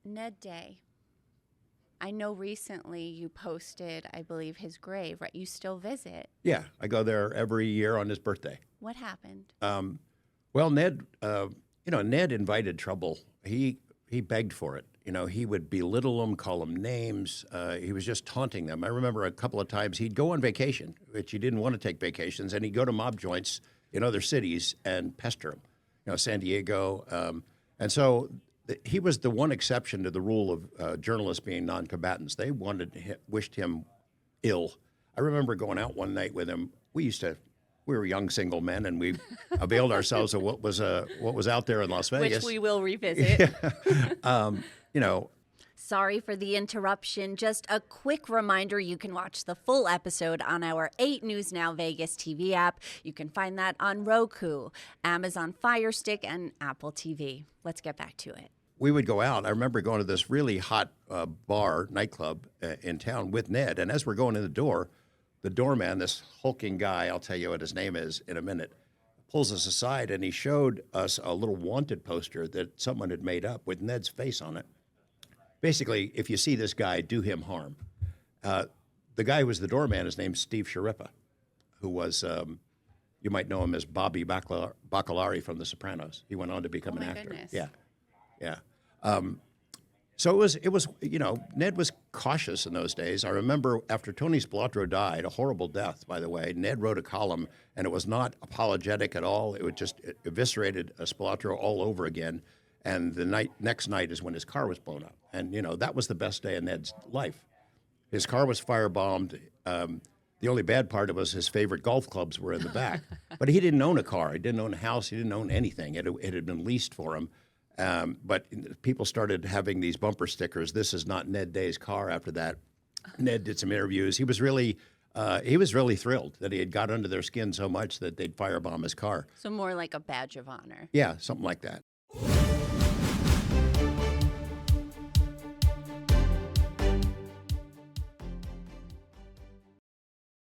Ned Day. I know recently you posted, I believe, his grave, right? You still visit. Yeah, I go there every year on his birthday. What happened? Well, Ned, Ned invited trouble. He begged for it. He would belittle them, call them names. He was just taunting them. I remember a couple of times he'd go on vacation, which he didn't want to take vacations, and he'd go to mob joints in other cities and pester them. San Diego, and so he was the one exception to the rule of journalists being non-combatants. They wished him ill. I remember going out one night with him. We were young single men, and we availed ourselves of what was out there in Las Vegas, Which we will revisit. Sorry for the interruption. Just a quick reminder, you can watch the full episode on our 8 News Now Vegas TV app. You can find that on Roku, Amazon Fire Stick, and Apple TV. Let's get back to it. We would go out. I remember going to this really hot nightclub in town with Ned, and as we're going in the door, the doorman, this hulking guy, I'll tell you what his name is in a minute, pulls us aside, and he showed us a little wanted poster that someone had made up with Ned's face on it. Basically, if you see this guy, do him harm. The guy who was the doorman is named Steve Sharippa, who was, you might know him as Bobby Bacalari from The Sopranos. He went on to become an actor. Goodness. Yeah. So it was, Ned was cautious in those days. I remember after Tony Spilotro died, a horrible death, by the way, Ned wrote a column, and it was not apologetic at all. It eviscerated Spilotro all over again. And the next night is when his car was blown up. And, that was the best day in Ned's life. His car was firebombed. The only bad part of it was his favorite golf clubs were in the back. But he didn't own a car. He didn't own a house. He didn't own anything. It had been leased for him. But people started having these bumper stickers. This is not Ned Day's car after that. Ned did some interviews. He was really thrilled that he had got under their skin so much that they'd firebomb his car. So more like a badge of honor. Yeah, something like that.